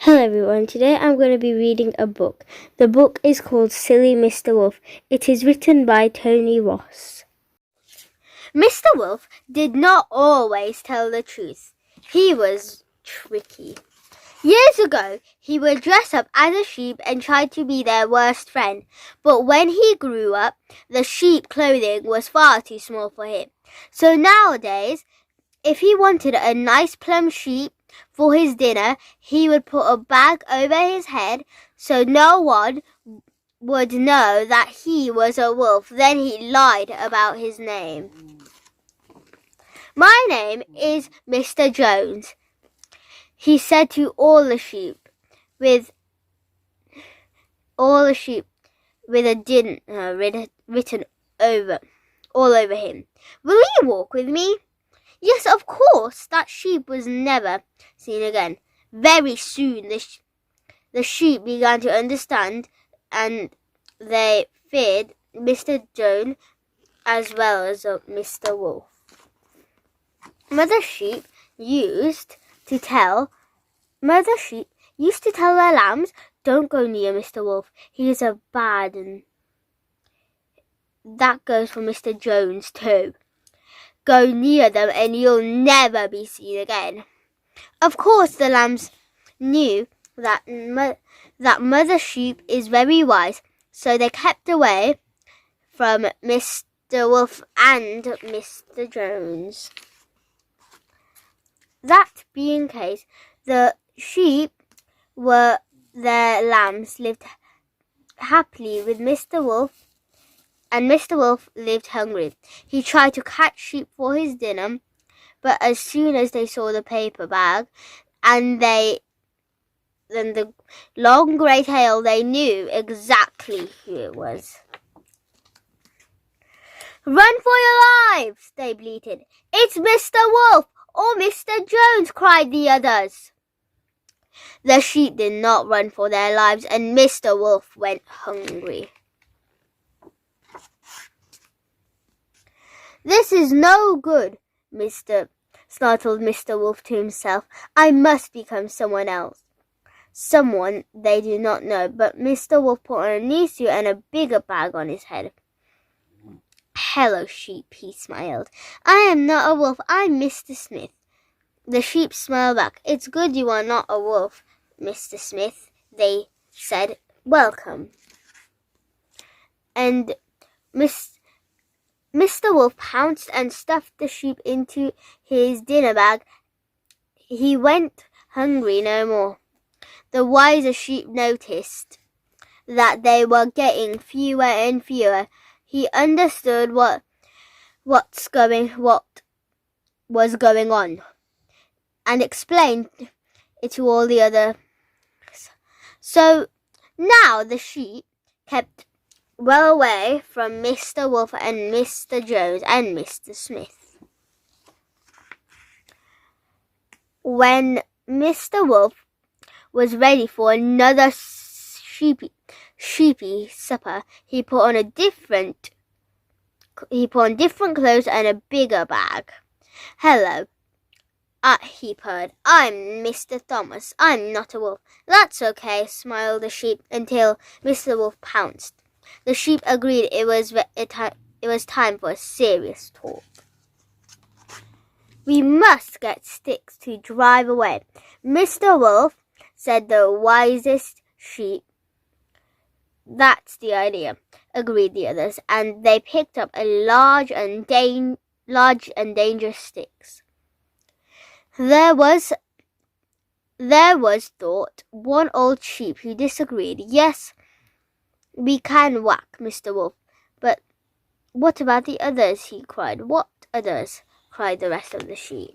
Hello everyone, today I'm going to be reading a book. The book is called Silly Mr. Wolf. It is written by Tony Ross. Mr. Wolf did not always tell the truth. He was tricky. Years ago, he would dress up as a sheep and try to be their worst friend. But when he grew up, the sheep clothing was far too small for him. So nowadays, if he wanted a nice plump sheep for his dinner, he would put a bag over his head so no one would know that he was a wolf. Then he lied about his name. "My name is Mr. Jones," he said to all the sheep with a din written all over him. "Will you walk with me?" Yes, of course. That sheep was never seen again. Very soon the sheep began to understand, and they feared Mr. Jones as well as Mr. Wolf. Mother sheep used to tell their lambs, "Don't go near Mr. Wolf. He is a bad one." That goes for Mr. Jones too. Go near them and you'll never be seen again. Of course, the lambs knew that Mother Sheep is very wise, so they kept away from Mr. Wolf and Mr. Jones. That being the case, the sheep their lambs lived happily with Mr. Wolf, and Mr. Wolf lived hungry. He tried to catch sheep for his dinner, but as soon as they saw the paper bag and the long grey tail, they knew exactly who it was. "Run for your lives!" they bleated. "It's Mr. Wolf or Mr. Jones!" cried the others. The sheep did not run for their lives, and Mr. Wolf went hungry. "This is no good," snarled Mr. Wolf to himself. "I must become someone else. Someone they do not know." But Mr. Wolf put on a new suit and a bigger bag on his head. "Hello, sheep," he smiled. "I am not a wolf. I'm Mr. Smith." The sheep smiled back. "It's good you are not a wolf, Mr. Smith," they said. "Welcome." And Mr. Wolf pounced and stuffed the sheep into his dinner bag. He went hungry no more. The wiser sheep noticed that they were getting fewer and fewer. He understood what was going on and explained it to all the others. So now the sheep kept well away from Mr. Wolf and Mr. Jones and Mr. Smith. When Mr. Wolf was ready for another sheepy supper, he put on different clothes and a bigger bag. "Hello," he purred. "I'm Mr. Thomas. I'm not a wolf." "That's okay," smiled the sheep, until Mr. Wolf pounced. The sheep agreed it was time for a serious talk. "We must get sticks to drive away, Mr. Wolf," said the wisest sheep. "That's the idea," agreed the others, and they picked up a large and dangerous sticks. There was thought one old sheep who disagreed. "Yes, we can whack Mr. Wolf, but what about the others?" he cried. "What others?" cried the rest of the sheep.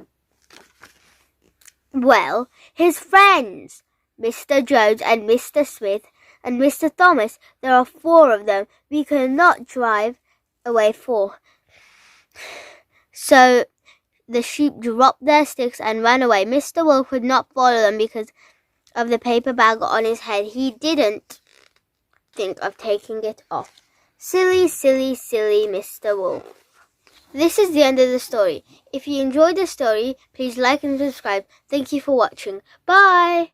"Well, his friends, Mr. Jones and Mr. Smith and Mr. Thomas. There are 4 of them. We cannot drive away 4. So the sheep dropped their sticks and ran away. Mr. Wolf could not follow them because of the paper bag on his head. He didn't think of taking it off. Silly, silly, silly Mr. Wolf. This is the end of the story. If you enjoyed the story, please like and subscribe. Thank you for watching. Bye!